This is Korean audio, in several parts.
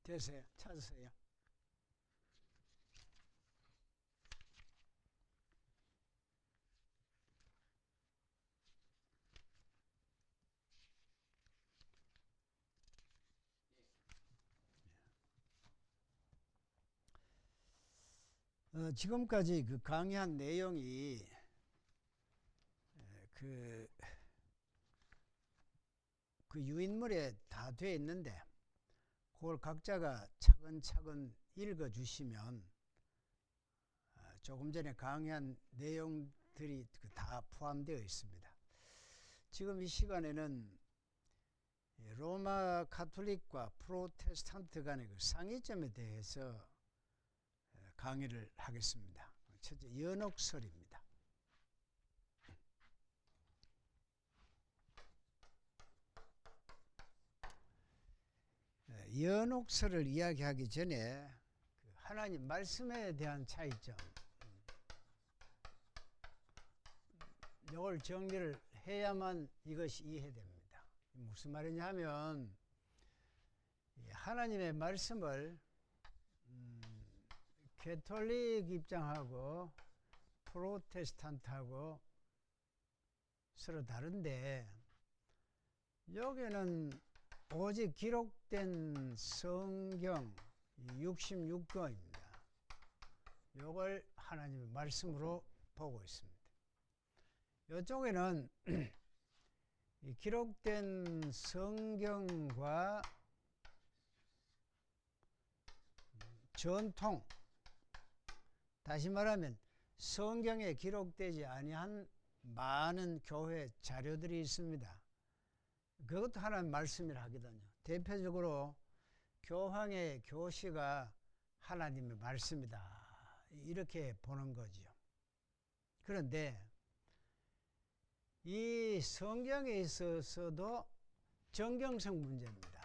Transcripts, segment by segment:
됐어요. 찾으세요. 지금까지 그 강의한 내용이 그 유인물에 다 되어 있는데 그걸 각자가 차근차근 읽어주시면 조금 전에 강의한 내용들이 다 포함되어 있습니다. 지금 이 시간에는 로마 가톨릭과 프로테스탄트 간의 그 상이점에 대해서 강의를 하겠습니다. 첫째, 연옥설입니다. 연옥설을 이야기하기 전에 하나님 말씀에 대한 차이점, 이걸 정리를 해야만 이것이 이해됩니다. 무슨 말이냐 하면 하나님의 말씀을 가톨릭 입장하고 프로테스탄트하고 서로 다른데, 여기는 오직 기록된 성경 66권입니다. 이걸 하나님의 말씀으로 보고 있습니다. 이쪽에는 기록된 성경과 전통, 다시 말하면 성경에 기록되지 아니한 많은 교회 자료들이 있습니다. 그것도 하나님의 말씀이라 하거든요. 대표적으로 교황의 교시가 하나님의 말씀이다, 이렇게 보는 거죠. 그런데 이 성경에 있어서도 정경성 문제입니다.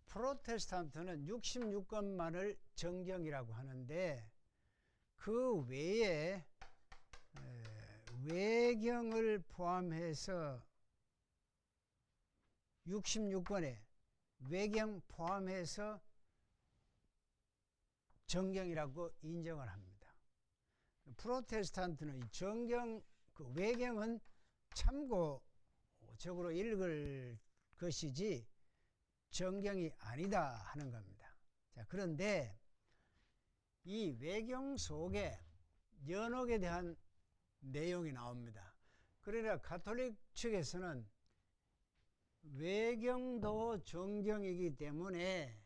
프로테스탄트는 66권만을 정경이라고 하는데 그 외에 외경을 포함해서 66권에 외경 포함해서 정경이라고 인정을 합니다. 프로테스탄트는 이 정경, 그 외경은 참고적으로 읽을 것이지 정경이 아니다 하는 겁니다. 자, 그런데 이 외경 속에 연옥에 대한 내용이 나옵니다. 그러나 가톨릭 측에서는 외경도 정경이기 때문에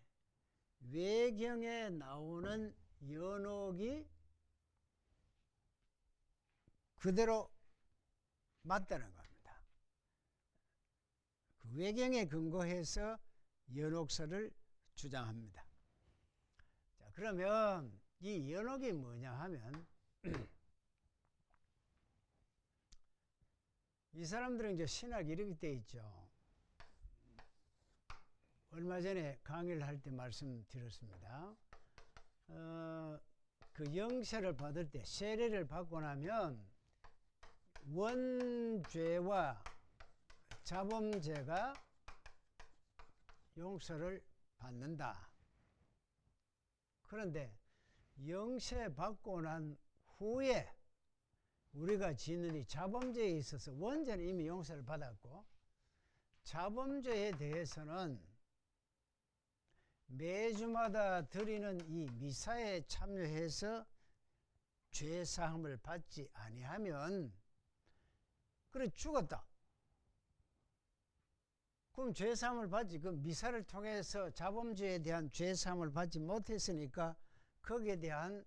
외경에 나오는 연옥이 그대로 맞다는 겁니다. 그 외경에 근거해서 연옥설을 주장합니다. 자, 그러면 이 연옥이 뭐냐 하면 이 사람들은 이제 신학이 이렇게 돼 있죠. 얼마 전에 강의를 할 때 말씀드렸습니다. 그 영세를 받을 때, 세례를 받고 나면 원죄와 자범죄가 용서를 받는다. 그런데 영세 받고 난 후에 우리가 짓는 이 자범죄에 있어서 원죄는 이미 용서를 받았고, 자범죄에 대해서는 매주마다 드리는 이 미사에 참여해서 죄사함을 받지 아니하면 그래 죽었다. 그럼 죄사함을 받지. 그 미사를 통해서 자범죄에 대한 죄사함을 받지 못했으니까 거기에 대한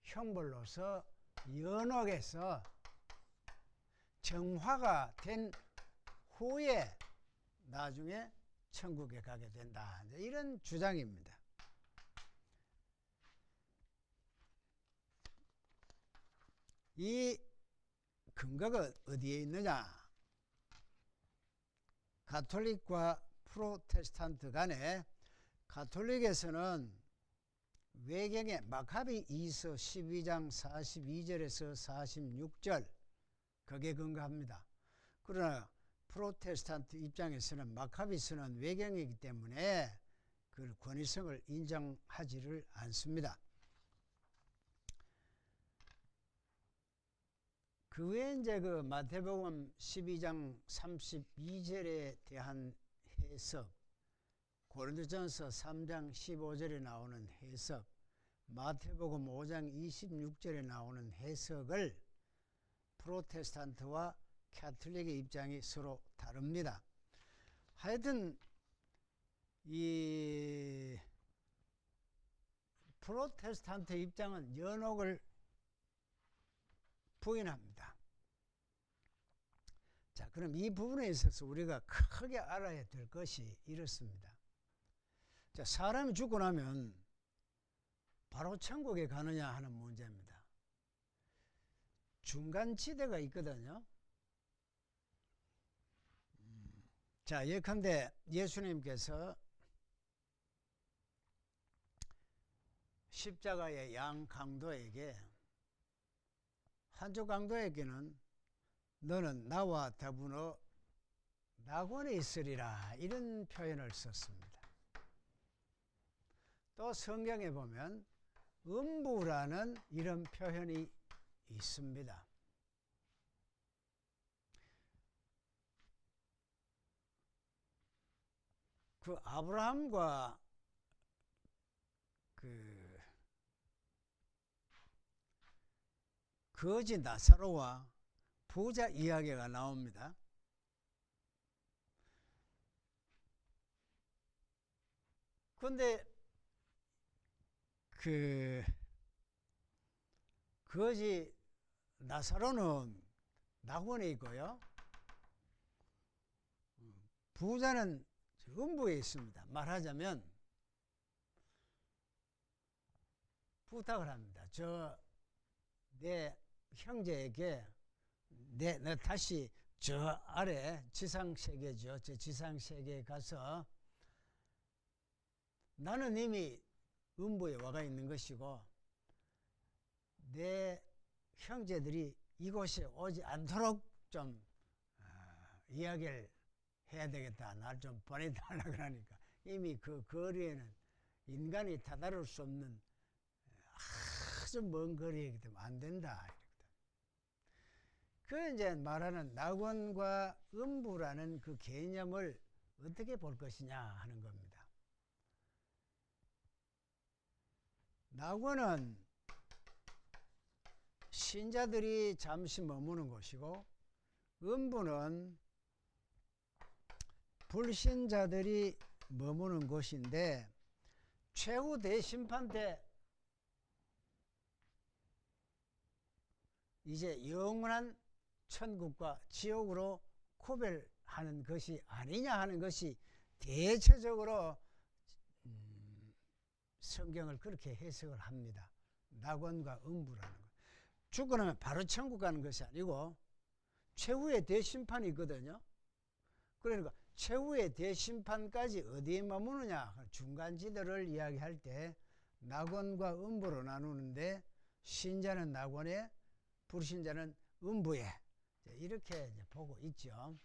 형벌로서 연옥에서 정화가 된 후에 나중에 천국에 가게 된다, 이런 주장입니다. 이 근거가 어디에 있느냐? 가톨릭과 프로테스탄트 간에 가톨릭에서는 외경에 마카비 2서 12장 42절에서 46절 거기에 근거합니다. 그러나 프로테스탄트 입장에서는 마카비스는 외경이기 때문에 그 권위성을 인정하지를 않습니다. 그 외에 이제 그 마태복음 12장 32절에 대한 해석, 고린도전서 3장 15절에 나오는 해석, 마태복음 5장 26절에 나오는 해석을 프로테스탄트와 캐톨릭의 입장이 서로 다릅니다. 하여튼 이 프로테스탄트 입장은 연옥을 부인합니다. 자, 그럼 이 부분에 있어서 우리가 크게 알아야 될 것이 이렇습니다. 자, 사람이 죽고 나면 바로 천국에 가느냐 하는 문제입니다. 중간지대가 있거든요. 자, 예컨대 예수님께서 십자가의 양 강도에게, 한쪽 강도에게는 너는 나와 더불어 낙원에 있으리라, 이런 표현을 썼습니다. 또 성경에 보면 음부라는 이런 표현이 있습니다. 그 아브라함과 그 거지 나사로와 부자 이야기가 나옵니다. 그런데 그 거지 나사로는 낙원에 있고요, 부자는 음부에 있습니다. 말하자면 부탁을 합니다. 내 형제에게 내 다시 저 아래 지상세계죠. 저 지상세계에 가서 나는 이미 음부에 와가 있는 것이고 내 형제들이 이곳에 오지 않도록 좀 이야기를 해야 되겠다. 날 좀 보내달라 그러니까 이미 그 거리에는 인간이 다다를 수 없는 아주 먼 거리이기 때문에 안 된다. 그 이제 말하는 낙원과 음부라는 그 개념을 어떻게 볼 것이냐 하는 겁니다. 낙원은 신자들이 잠시 머무는 곳이고, 음부는 불신자들이 머무는 곳인데, 최후 대심판 때 이제 영원한 천국과 지옥으로 구별하는 것이 아니냐 하는 것이 대체적으로 성경을 그렇게 해석을 합니다. 낙원과 음부라는 것. 죽고 나면 바로 천국 가는 것이 아니고 최후의 대심판이 있거든요. 그러니까 최후의 대심판까지 어디에 머무느냐, 중간지대를 이야기할 때 낙원과 음부로 나누는데, 신자는 낙원에, 불신자는 음부에, 이렇게 이제 보고 있죠.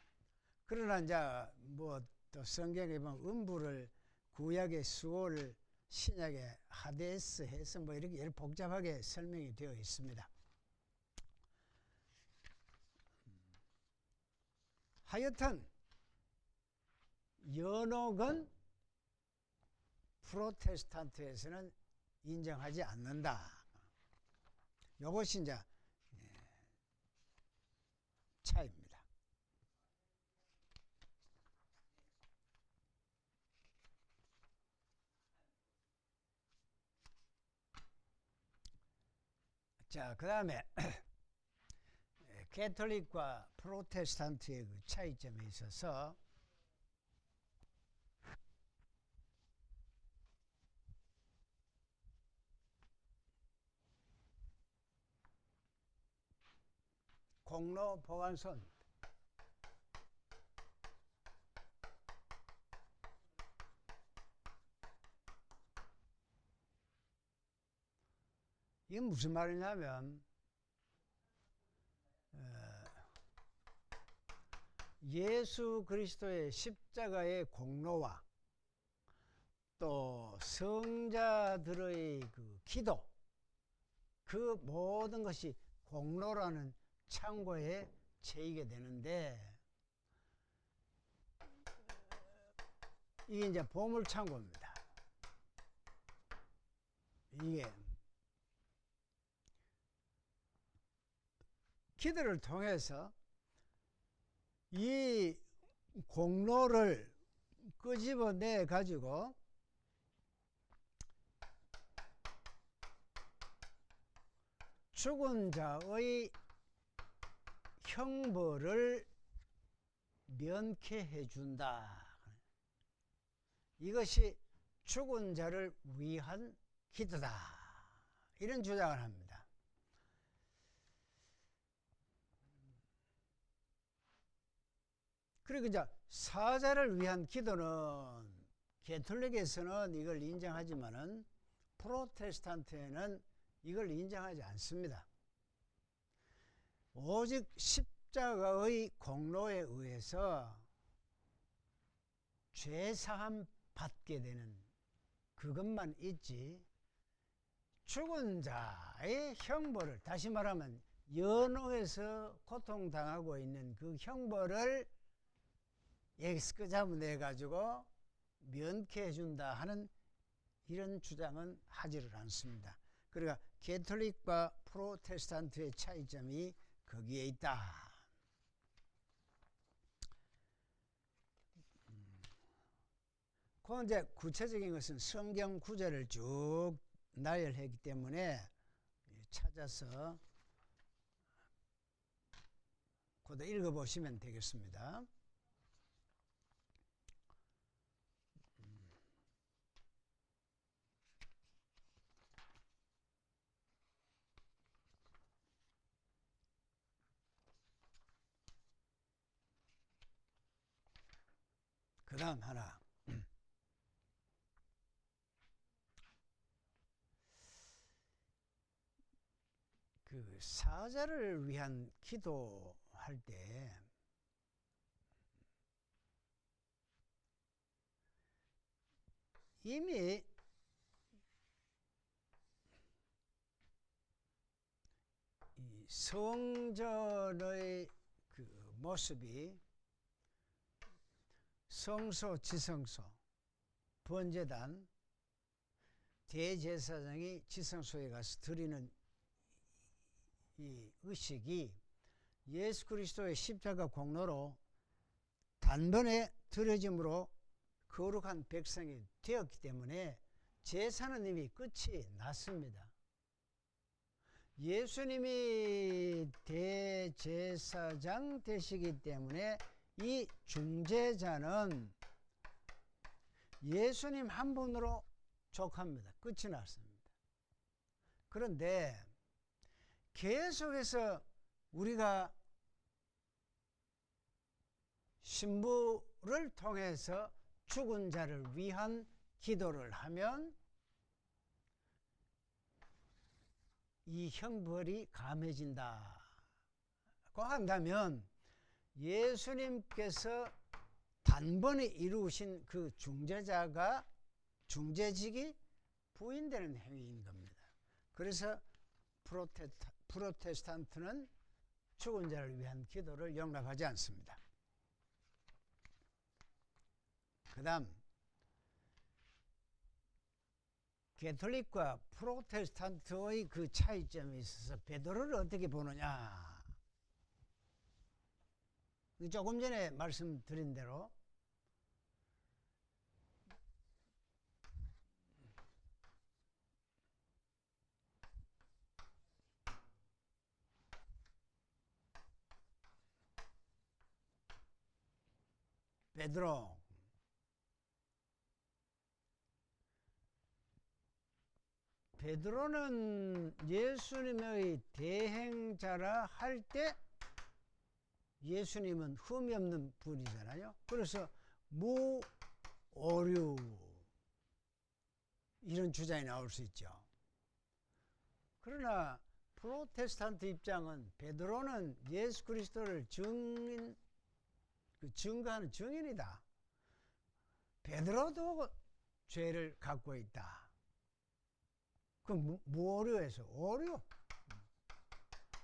그러나 이제 뭐 또 성경에 보면 음부를 구약의 수올, 신약의 하데스 해서 뭐 이렇게 복잡하게 설명이 되어 있습니다. 하여튼 연옥은 프로테스탄트에서는 인정하지 않는다. 이것이 이제 차이입니다. 자, 그 다음에 캐톨릭과 프로테스탄트의 그 차이점에 있어서 공로 보관손, 이게 무슨 말이냐면 예수 그리스도의 십자가의 공로와 또 성자들의 그 기도, 그 모든 것이 공로라는 창고에 채이게 되는데, 이게 이제 보물창고입니다. 이게 기도를 통해서 이 공로를 끄집어내 가지고 죽은 자의 형벌을 면케해 준다. 이것이 죽은 자를 위한 기도다. 이런 주장을 합니다. 그리고 이제 사자를 위한 기도는 가톨릭에서는 이걸 인정하지만은 프로테스탄트에는 이걸 인정하지 않습니다. 오직 십자가의 공로에 의해서 죄사함 받게 되는 그것만 있지, 죽은 자의 형벌을, 다시 말하면 연옥에서 고통당하고 있는 그 형벌을 엑스크 잡아내 가지고 면케해 준다 하는 이런 주장은 하지를 않습니다. 그러니까 가톨릭과 프로테스탄트의 차이점이 거기에 있다. 그 이제 구체적인 것은 성경 구절을 쭉 나열했기 때문에 찾아서 그것도 읽어보시면 되겠습니다. 그 다음 하나. 그 사자를 위한 기도할 때 이미 이 성전의 그 모습이 성소, 지성소, 번제단, 대제사장이 지성소에 가서 드리는 이 의식이 예수 그리스도의 십자가 공로로 단번에 드려짐으로 거룩한 백성이 되었기 때문에 제사는 이미 끝이 났습니다. 예수님이 대제사장 되시기 때문에 이 중재자는 예수님 한 분으로 족합니다. 끝이 났습니다. 그런데 계속해서 우리가 신부를 통해서 죽은 자를 위한 기도를 하면 이 형벌이 감해진다고 한다면 예수님께서 단번에 이루신 그 중재자가, 중재직이 부인되는 행위인 겁니다. 그래서 프로테스탄트는 죽은 자를 위한 기도를 용납하지 않습니다. 그 다음, 가톨릭과 프로테스탄트의 그 차이점이 있어서 베드로를 어떻게 보느냐. 조금 전에 말씀드린 대로 베드로는 예수님의 대행자라 할 때 예수님은 흠이 없는 분이잖아요. 그래서 무오류 이런 주장이 나올 수 있죠. 그러나 프로테스탄트 입장은 베드로는 예수 그리스도를 그 증거하는 증인이다. 베드로도 죄를 갖고 있다. 그럼 뭐 오류에서?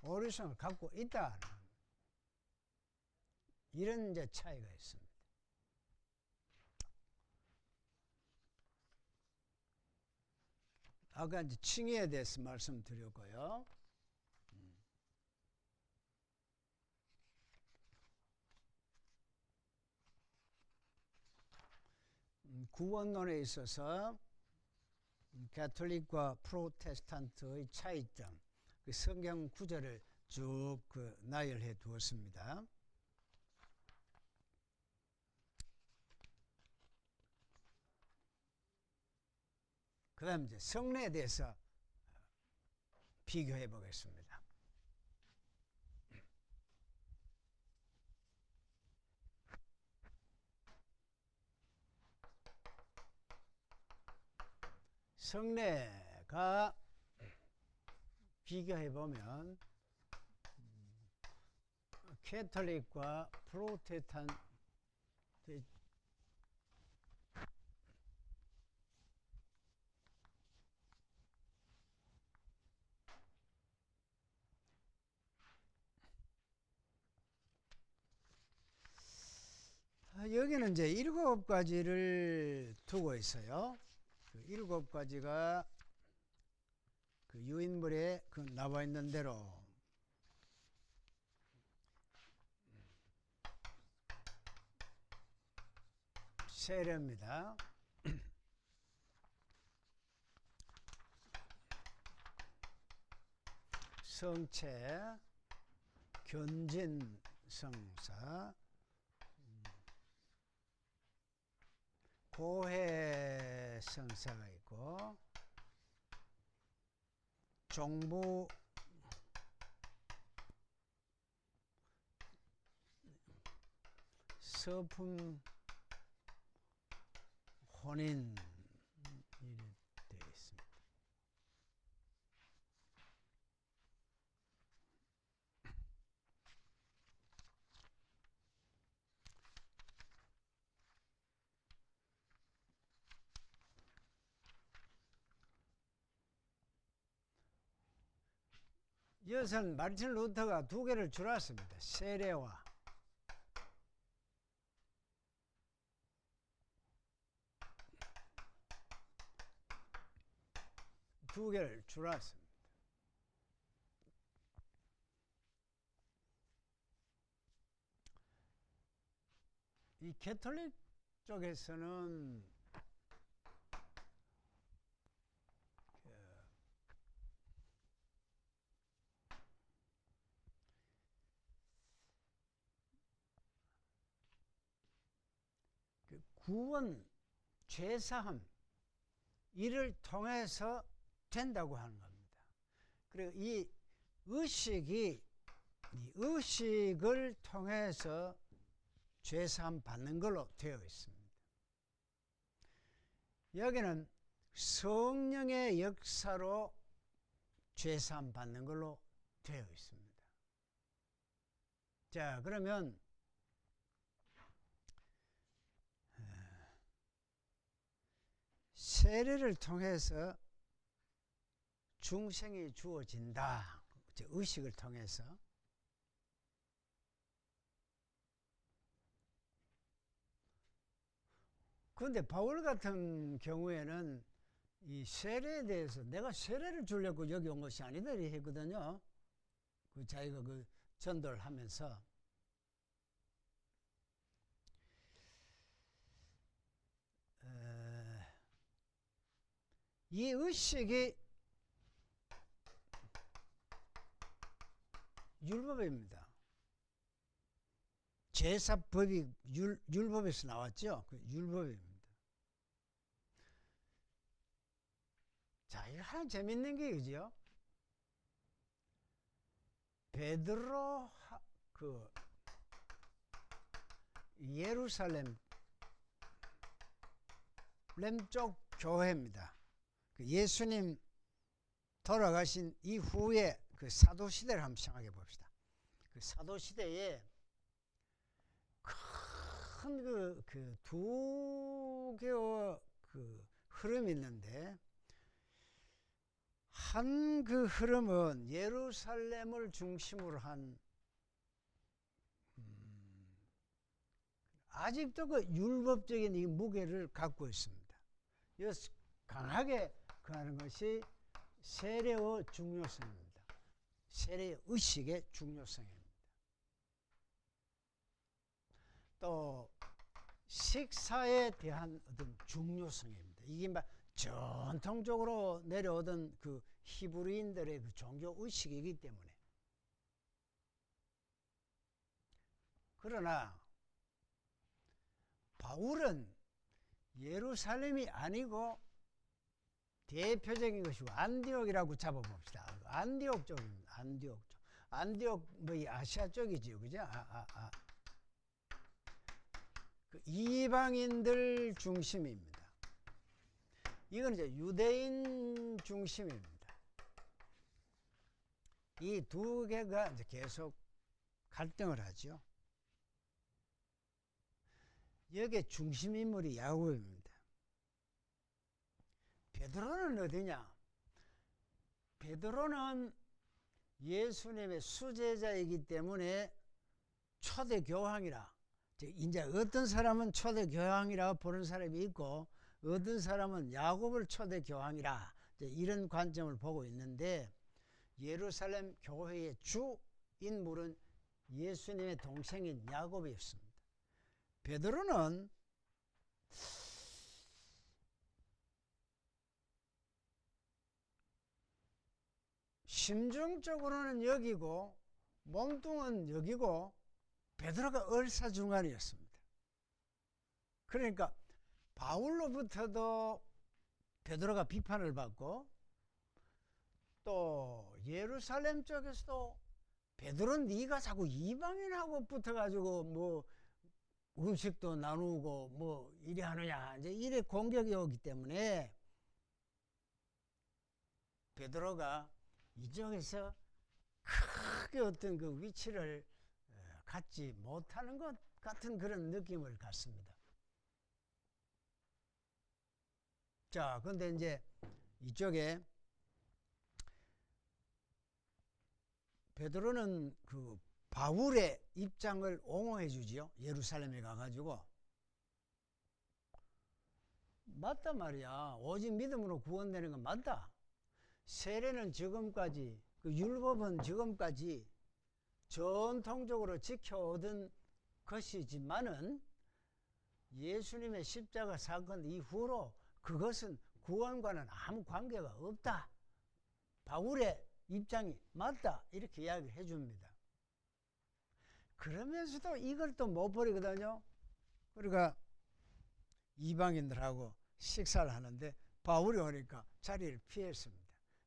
오류성을 갖고 있다. 이런 이제 차이가 있습니다. 아까 이제 칭의에 대해서 말씀드렸고요. 구원론에 있어서 가톨릭과 프로테스탄트의 차이점, 그 성경 구절을 쭉 나열해 두었습니다. 그 다음 이제 성례에 대해서 비교해 보겠습니다. 성례가 비교해 보면 캐톨릭과 프로테스탄트 여기는 이제 7가지를 두고 있어요. 그 7가지가 그 유인물에 그 나와 있는 대로 세례입니다. 성체, 견진 성사, 고해 성사가 있고, 종부 서품 혼인 이렇게 되어 있습니다. 이것은 마르틴 루터가 2개를 줄였습니다. 세례와 두 개를 줄였습니다. 이 캐톨릭 쪽에서는 구원, 죄사함 이를 통해서 된다고 하는 겁니다. 그리고 이 의식을 통해서 죄사함 받는 걸로 되어 있습니다. 여기는 성령의 역사로 죄사함 받는 걸로 되어 있습니다. 자, 그러면 세례를 통해서 중생이 주어진다. 의식을 통해서. 그런데 바울 같은 경우에는 이 세례에 대해서 내가 세례를 주려고 여기 온 것이 아니다 이렇게 했거든요. 그 자기가 그 전도를 하면서. 이 의식이 율법입니다. 제사법이 율법에서 나왔죠. 그 율법입니다. 자, 이거 하나 재밌는 게 그죠? 베드로 그 예루살렘 쪽 교회입니다. 그 예수님 돌아가신 이후에 그 사도시대를 한번 생각해 봅시다. 그 사도시대에 큰 두 개의 흐름이 있는데, 한 흐름은 예루살렘을 중심으로 한 아직도 율법적인 이 무게를 갖고 있습니다. 이것을 강하게 하는 것이 세례의 중요성입니다. 세례 의식의 중요성입니다. 또 식사에 대한 어떤 중요성입니다. 이게 전통적으로 내려오던 히브리인들의 종교 의식이기 때문에. 그러나 바울은 예루살렘이 아니고 대표적인 것이고 안디옥이라고 잡아봅시다. 안디옥 쪽입니다. 안디옥 쪽. 안디옥 이 아시아 쪽이지요, 그죠? 이방인들 중심입니다. 이건 이제 유대인 중심입니다. 이 두 개가 이제 계속 갈등을 하죠. 여기에 중심 인물이 야고보입니다. 베드로는 어디냐? 베드로는 예수님의 수제자이기 때문에 초대 교황이라. 이제 어떤 사람은 초대 교황이라고 보는 사람이 있고, 어떤 사람은 야곱을 초대 교황이라, 이런 관점을 보고 있는데, 예루살렘 교회의 주 인물은 예수님의 동생인 야곱이었습니다. 베드로는 심정적으로는 여기고 몸뚱은 여기고 베드로가 얼사중간이었습니다. 그러니까 바울로부터도 베드로가 비판을 받고, 또 예루살렘 쪽에서도 베드로 네가 자꾸 이방인하고 붙어가지고 음식도 나누고 이래 하느냐, 이제 이래 공격이 오기 때문에 베드로가 이쪽에서 크게 어떤 위치를 갖지 못하는 것 같은 그런 느낌을 갖습니다. 자, 근데 이제 이쪽에 베드로는 바울의 입장을 옹호해 주지요. 예루살렘에 가가지고. 맞다 말이야. 오직 믿음으로 구원되는 건 맞다. 세례는 지금까지, 율법은 지금까지 전통적으로 지켜오던 것이지만은 예수님의 십자가 사건 이후로 그것은 구원과는 아무 관계가 없다. 바울의 입장이 맞다. 이렇게 이야기를 해줍니다. 그러면서도 이걸 또 못 버리거든요. 그러니까 이방인들하고 식사를 하는데 바울이 오니까 자리를 피했습니다.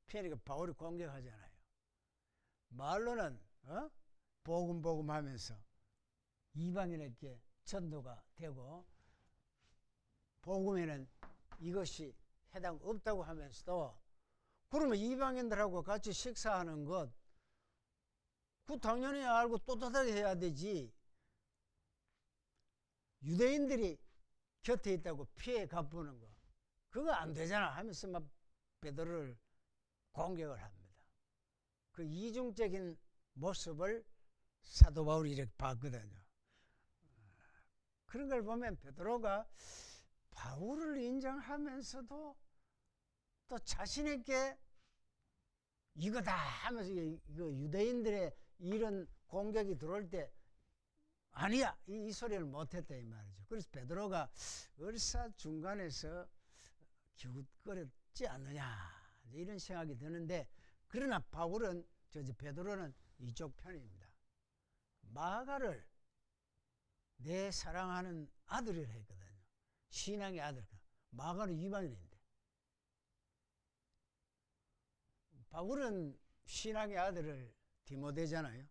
피하니까 바울이 공격하잖아요. 말로는 복음 하면서 이방인에게 전도가 되고, 복음에는 이것이 해당 없다고 하면서도, 그러면 이방인들하고 같이 식사하는 것, 당연히 알고 떳떳하게 해야 되지. 유대인들이 곁에 있다고 피해 가보는 거, 그거 안 되잖아 하면서 막 베드로를 공격을 합니다. 그 이중적인 모습을 사도 바울이 이렇게 봤거든요. 그런 걸 보면 베드로가 바울을 인정하면서도 또 자신에게 이거다 하면서 이거 유대인들의 이런 공격이 들어올 때 아니야 이 소리를 못했다 이 말이죠. 그래서 베드로가 얼사중간에서 기웃거렸지 않느냐 이런 생각이 드는데, 그러나 바울은 베드로는 이쪽 편입니다. 마가를 내 사랑하는 아들이라 했거든요. 신앙의 아들. 마가는 이방인인데 바울은 신앙의 아들을 디모데잖아요.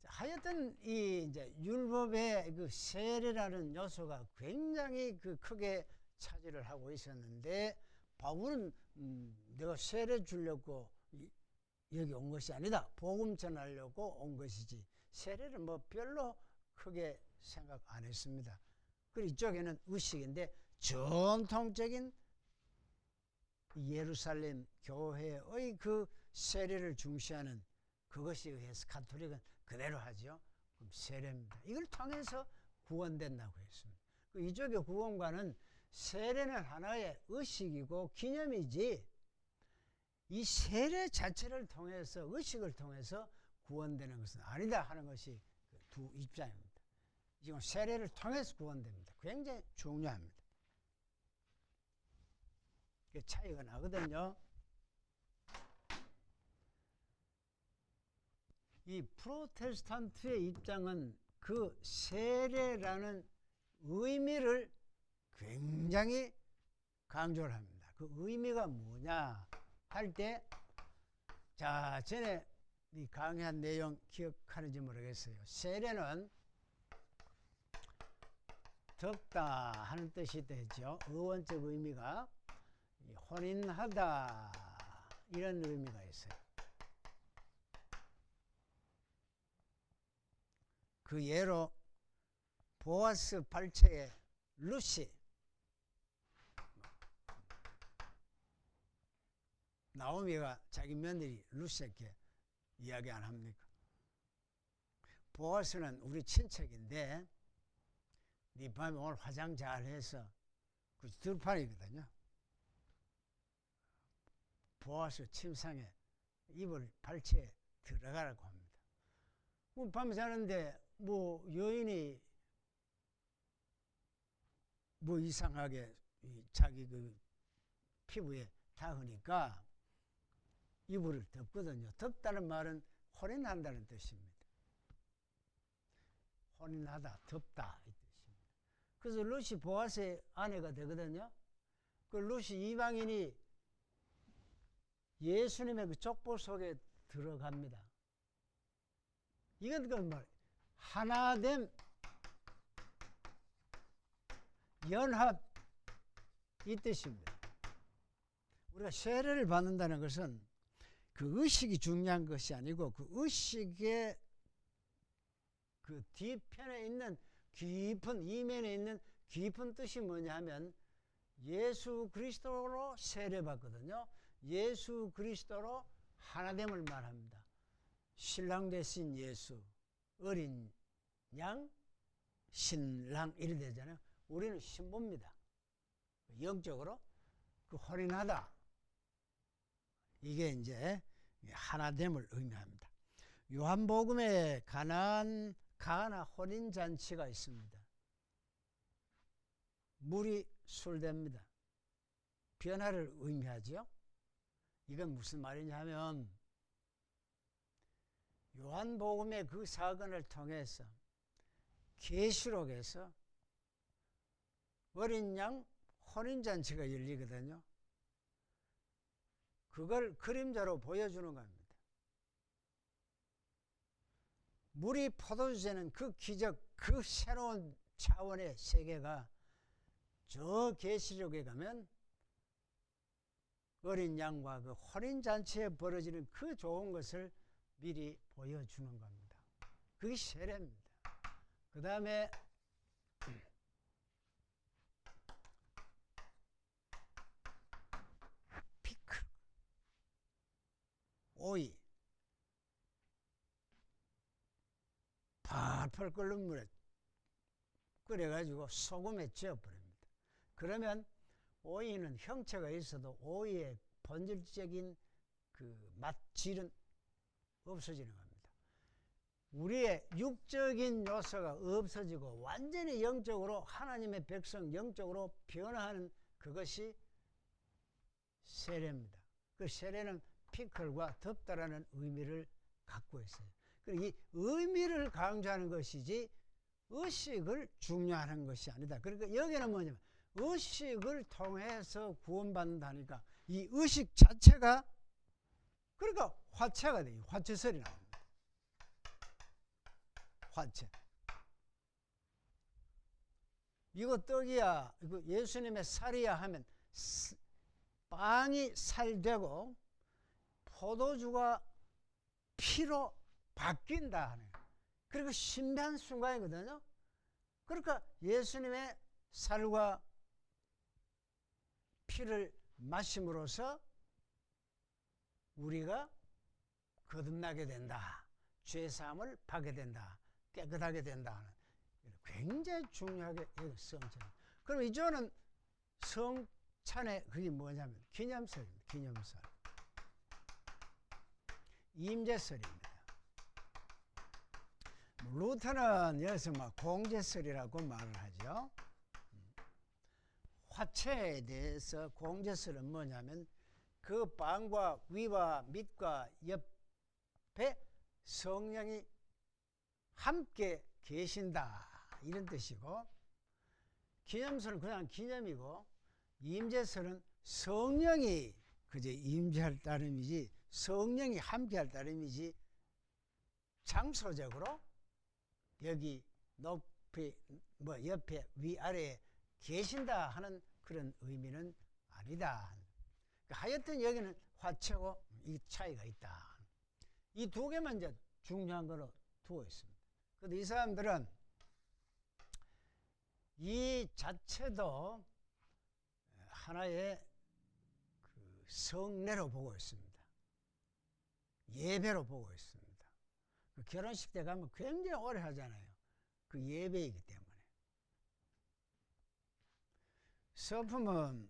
하여튼 이제 율법의 세례라는 요소가 굉장히 크게 차지를 하고 있었는데, 바울은 내가 세례 주려고 여기 온 것이 아니다. 복음 전하려고 온 것이지 세례를 뭐 별로 크게 생각 안 했습니다. 그리고 이쪽에는 의식인데 전통적인 예루살렘 교회의 그 세례를 중시하는 그것에 의해서 가톨릭은 그대로 하죠. 그럼 세례입니다. 이걸 통해서 구원된다고 했습니다. 이쪽의 구원과는 세례는 하나의 의식이고 기념이지 이 세례 자체를 통해서 의식을 통해서 구원되는 것은 아니다 하는 것이 두 입장입니다. 지금 세례를 통해서 구원됩니다. 굉장히 중요합니다. 차이가 나거든요. 이 프로테스탄트의 입장은 그 세례라는 의미를 굉장히 강조를 합니다. 그 의미가 뭐냐 할 때, 자, 전에 이 강의한 내용 기억하는지 모르겠어요. 세례는 덮다 하는 뜻이 되죠. 어원적 의미가 혼인하다 이런 의미가 있어요. 그 예로 보아스 발췌의 루시, 나오미가 자기 며느리 루시에게 이야기 안 합니까? 보아스는 우리 친척인데 네 밤에 오늘 화장 잘해서 그 들판이거든요. 보아스 침상에 이불 발치에 들어가라고 합니다. 밤에 자는데 뭐 여인이 뭐 이상하게 자기 그 피부에 닿으니까 이불을 덮거든요. 덮다는 말은 혼인한다는 뜻입니다. 혼인하다, 덮다 이 뜻입니다. 그래서 루시 보아스의 아내가 되거든요. 그 루시 이방인이 예수님의 그 족보 속에 들어갑니다. 이건 그 말 하나됨, 연합 이 뜻입니다. 우리가 세례를 받는다는 것은 그 의식이 중요한 것이 아니고 그 의식의 그 뒤편에 있는 깊은 이면에 있는 깊은 뜻이 뭐냐 하면 예수 그리스도로 세례받거든요. 예수 그리스도로 하나됨을 말합니다. 신랑 되신 예수, 어린 양, 신랑 이래 되잖아요. 우리는 신부입니다. 영적으로 그 혼인하다. 이게 이제 하나됨을 의미합니다. 요한복음에 가나 혼인잔치가 있습니다. 물이 술됩니다. 변화를 의미하죠. 이건 무슨 말이냐 하면 요한복음의 그 사건을 통해서 계시록에서 어린 양 혼인잔치가 열리거든요. 그걸 그림자로 보여주는 겁니다. 물이 포도주 되는 그 기적, 그 새로운 차원의 세계가 저 계시록에 가면 어린 양과 그 혼인잔치에 벌어지는 그 좋은 것을 미리 보여주는 겁니다. 그게 세례입니다. 그 다음에 피클, 오이, 팔팔 끓는 물에 끓여가지고 소금에 찌어버립니다. 그러면 오이는 형체가 있어도 오이의 본질적인 그 맛질은 없어지는 겁니다. 우리의 육적인 요소가 없어지고 완전히 영적으로 하나님의 백성 영적으로 변화하는 그것이 세례입니다. 그 세례는 피클과 덮다라는 의미를 갖고 있어요. 이 의미를 강조하는 것이지 의식을 중요하는 것이 아니다. 그러니까 여기는 뭐냐면 의식을 통해서 구원받는다니까 이 의식 자체가 그러니까 화채가 돼요. 화채설이 나옵니다. 화채. 이거 떡이야, 이거 예수님의 살이야 하면 빵이 살되고 포도주가 피로 바뀐다 하는 거예요. 그리고 신비한 순간이거든요. 그러니까 예수님의 살과 피를 마심으로써 우리가 거듭나게 된다. 죄사함을 받게 된다. 깨끗하게 된다. 굉장히 중요하게 성찬. 그럼 이제는 성찬의 그게 뭐냐면 기념설입니다. 기념설. 임재설입니다. 루터는 여기서 막 공제설이라고 말을 하죠. 화채에 대해서 공제설은 뭐냐면 그 방과 위와 밑과 옆에 성령이 함께 계신다 이런 뜻이고, 기념설은 그냥 기념이고, 임재설은 성령이 그저 임재할 따름이지 성령이 함께할 따름이지 장소적으로 여기 높이 뭐 옆에 위아래에 계신다 하는 그런 의미는 아니다. 하여튼 여기는 화채고 이 차이가 있다. 이 두 개만 이제 중요한 거로 두어 있습니다. 그런데 이 사람들은 이 자체도 하나의 그 성례로 보고 있습니다. 예배로 보고 있습니다. 그 결혼식 때 가면 굉장히 오래 하잖아요. 그 예배이기 때문에. 서품은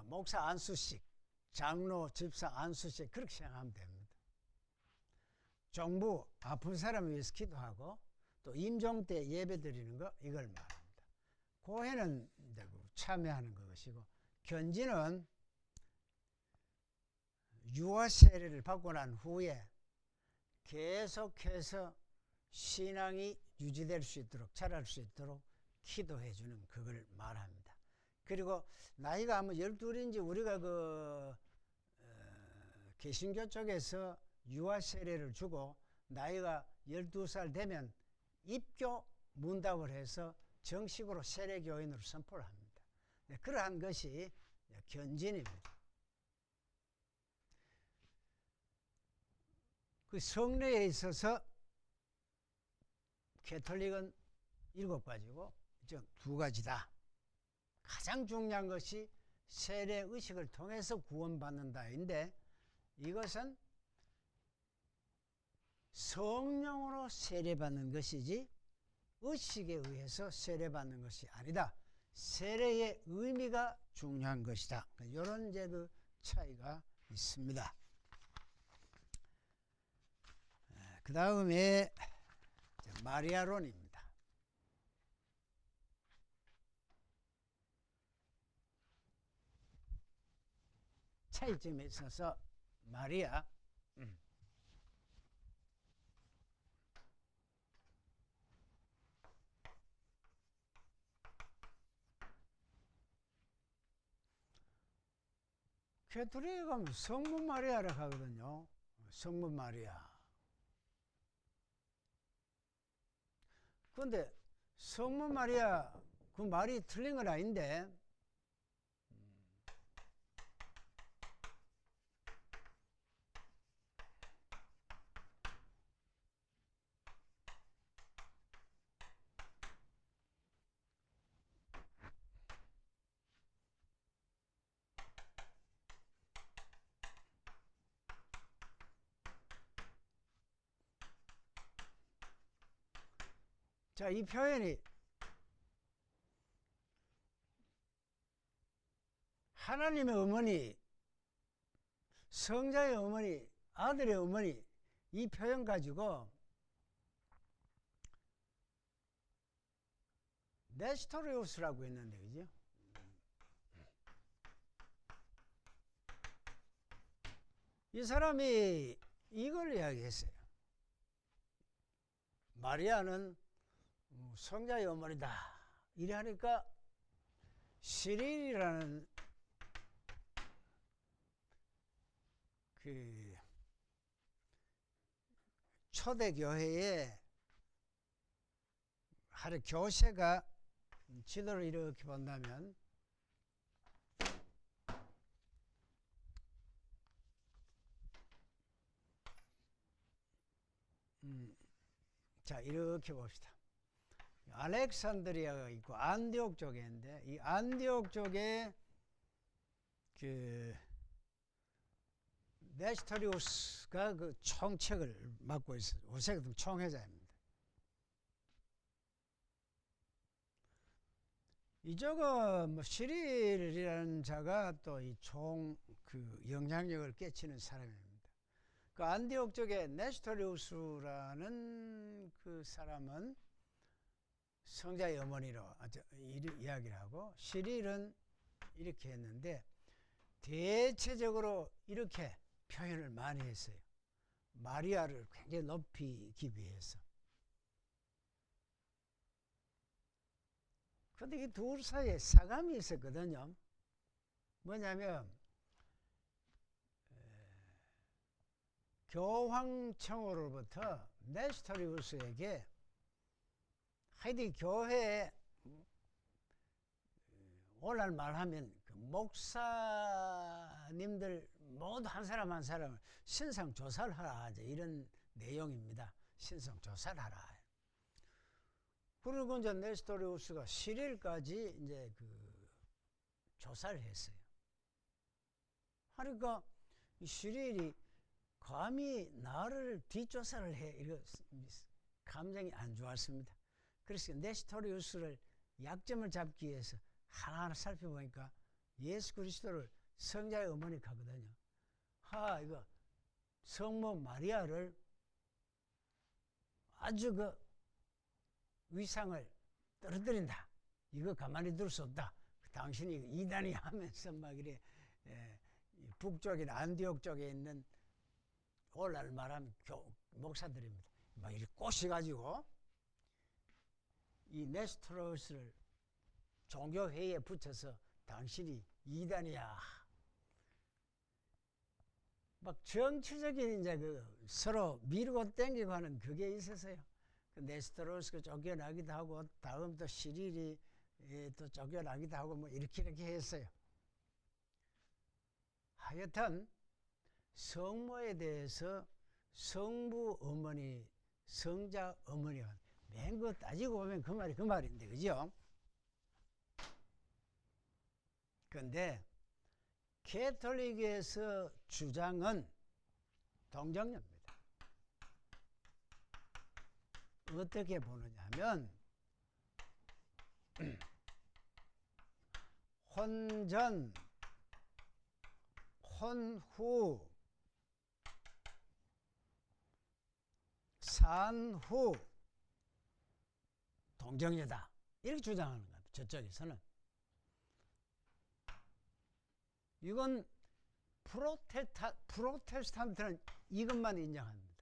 목사 안수식, 장로, 집사 안수식 그렇게 생각하면 됩니다. 종부, 아픈 사람을 위해서 기도하고 또 임종 때 예배 드리는 거 이걸 말합니다. 고해는 이제 참여하는 것이고, 견지는 유아 세례를 받고 난 후에 계속해서 신앙이 유지될 수 있도록 자랄 수 있도록 기도해 주는 그걸 말합니다. 그리고 나이가 아마 12인지 우리가 개신교 쪽에서 유아 세례를 주고 나이가 12살 되면 입교 문답을 해서 정식으로 세례교인으로 선포를 합니다. 네, 그러한 것이 견진입니다. 그 성례에 있어서 캐톨릭은 7가지고 즉 2가지다. 가장 중요한 것이 세례 의식을 통해서 구원받는다인데, 이것은 성령으로 세례받는 것이지 의식에 의해서 세례받는 것이 아니다. 세례의 의미가 중요한 것이다. 이런 이제 그 차이가 있습니다. 그 다음에 마리아론입니다. 차이점에 있어서 마리아, 캐톨릭에 가면 성모 마리아라고 하거든요. 성모 마리아. 그런데 성모 마리아 그 말이 틀린 건 아닌데, 자, 이 표현이 하나님의 어머니, 성자의 어머니, 아들의 어머니, 이 표현 가지고 네스토리우스라고 했는데, 그죠? 이 사람이 이걸 이야기했어요. 마리아는 성자의 어머니다. 이래 하니까 시릴이라는 그 초대교회의 하루 교세가 지도를 이렇게 본다면 자, 이렇게 봅시다. 알렉산드리아가 있고 안디옥 쪽에 있는데, 이 안디옥 쪽에 그 네스토리우스가 그 총책을 맡고 있어요. 오세금 총회장입니다. 이쪽은 뭐 시릴이라는 자가 또 이 그 영향력을 끼치는 사람입니다. 그 안디옥 쪽에 네스토리우스라는 그 사람은 성자의 어머니로 이야기를 하고, 시릴은 이렇게 했는데 대체적으로 이렇게 표현을 많이 했어요. 마리아를 굉장히 높이기 위해서. 그런데 이 둘 사이에 사감이 있었거든요. 뭐냐면 교황청으로부터 네스토리우스에게 하여튼 교회에 오늘 말하면 그 목사님들 모두 한 사람 한 사람을 신상 조사를 하라, 이런 내용입니다. 신상 조사를 하라. 그리고 이제 네스토리우스가 시릴까지 이제 그 조사를 했어요. 그러니까 이 시릴이 감히 나를 뒷조사를 해, 이거 감정이 안 좋았습니다. 그래서 네스토리우스를 약점을 잡기 위해서 하나하나 살펴보니까 예수 그리스도를 성자의 어머니 하거든요. 이거 성모 마리아를 아주 그 위상을 떨어뜨린다. 이거 가만히 둘 수 없다. 당신이 이단이 하면서 막 이래 북쪽이나 안디옥 쪽에 있는 오늘날 말하면 목사들입니다. 막 이렇게 꼬셔가지고 이 네스토리우스를 종교회의에 붙여서 당신이 이단이야. 막 정치적인 이제 그 서로 미루고 땡기고 하는 그게 있었어요. 그 네스토리우스가 쫓겨나기도 하고, 다음 또 시릴이 또 쫓겨나기도 하고, 뭐 이렇게 했어요. 하여튼 성모에 대해서 성부 어머니, 성자 어머니가 맨 거 따지고 보면 그 말이 그 말인데, 그죠? 그런데 캐톨릭에서 주장은 동정녀입니다. 어떻게 보느냐 하면 혼전, 혼후, 산후 동정녀다, 이렇게 주장하는 겁니다. 저쪽에서는. 이건 프로테스탄트는 이것만 인정합니다.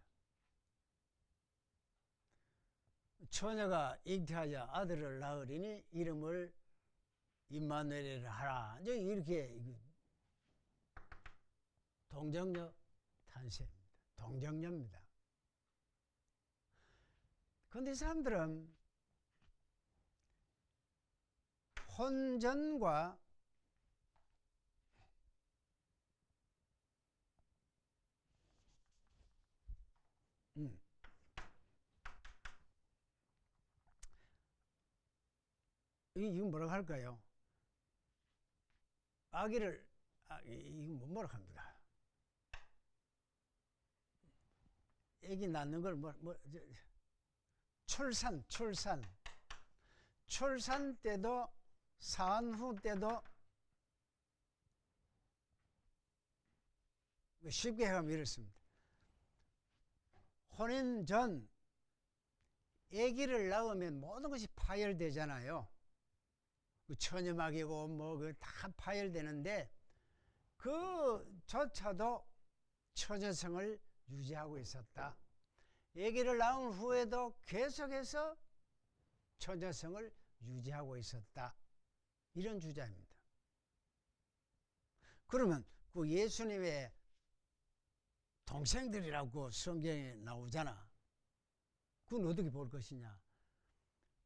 처녀가 잉태하자 아들을 낳으리니 이름을 임마누엘이라 하라. 이제 이렇게 동정녀 탄생입니다. 동정녀입니다. 그런데 이 사람들은 혼전과 이거 뭐라고 할까요? 아기를 이거 뭐라고 합니다. 아기 낳는 걸 출산 때도 산후 때도 쉽게 하면 이렇습니다. 혼인 전 아기를 낳으면 모든 것이 파열되잖아요. 처녀막이고 뭐 다 파열되는데 그조차도 처녀성을 유지하고 있었다. 아기를 낳은 후에도 계속해서 처녀성을 유지하고 있었다. 이런 주장입니다. 그러면 그 예수님의 동생들이라고 성경에 나오잖아. 그건 어떻게 볼 것이냐?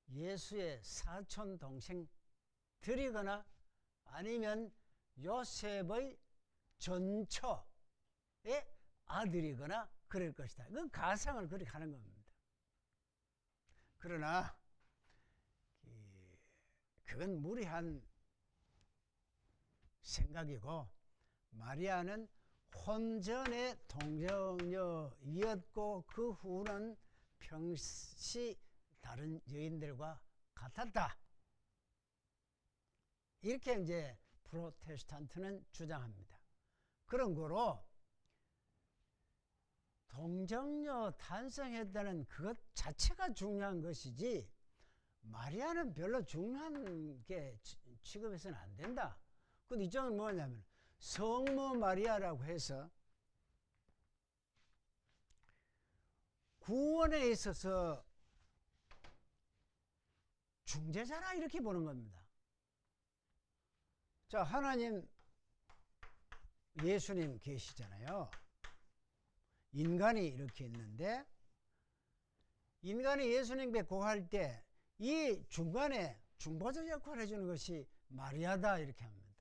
예수의 사촌 동생들이거나 아니면 요셉의 전처의 아들이거나 그럴 것이다. 그건 가상을 그렇게 하는 겁니다. 그러나 그건 무리한 생각이고, 마리아는 혼전의 동정녀이었고 그 후는 평시 다른 여인들과 같았다. 이렇게 이제 프로테스탄트는 주장합니다. 그런 거로 동정녀 탄생했다는 그것 자체가 중요한 것이지 마리아는 별로 중요한 게 취급해서는 안 된다. 근데 이쪽은 뭐냐면 성모 마리아라고 해서 구원에 있어서 중재자라 이렇게 보는 겁니다. 자, 하나님 예수님 계시잖아요. 인간이 이렇게 있는데 인간이 예수님께 구할 때 이 중간에 중보자 역할을 해주는 것이 마리아다 이렇게 합니다.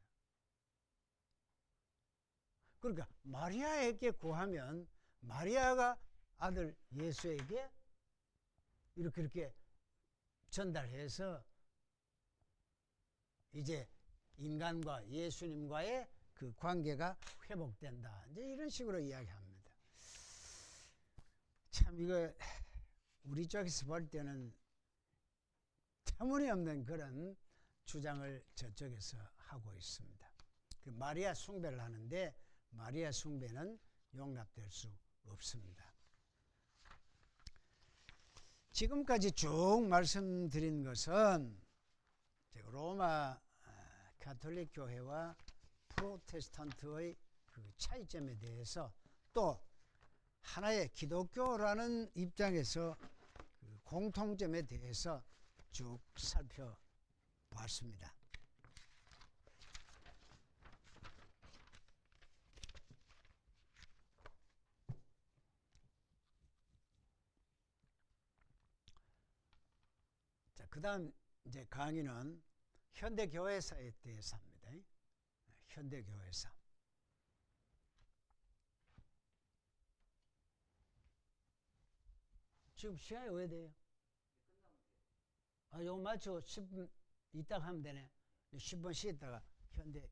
그러니까 마리아에게 구하면 마리아가 아들 예수에게 이렇게 전달해서 이제 인간과 예수님과의 그 관계가 회복된다. 이제 이런 식으로 이야기합니다. 참 이거 우리 쪽에서 볼 때는 터무니없는 그런 주장을 저쪽에서 하고 있습니다. 그 마리아 숭배를 하는데 마리아 숭배는 용납될 수 없습니다. 지금까지 쭉 말씀드린 것은 로마 가톨릭 교회와 프로테스탄트의 그 차이점에 대해서 또 하나의 기독교라는 입장에서 그 공통점에 대해서 쭉 살펴봤습니다. 자, 그다음 이제 강의는 현대교회사에 대해서 합니다. 현대교회사. 지금 시간이 왜 돼요? 요거 맞추고 10분 이따가 하면 되네. 10분 쉬었다가 현대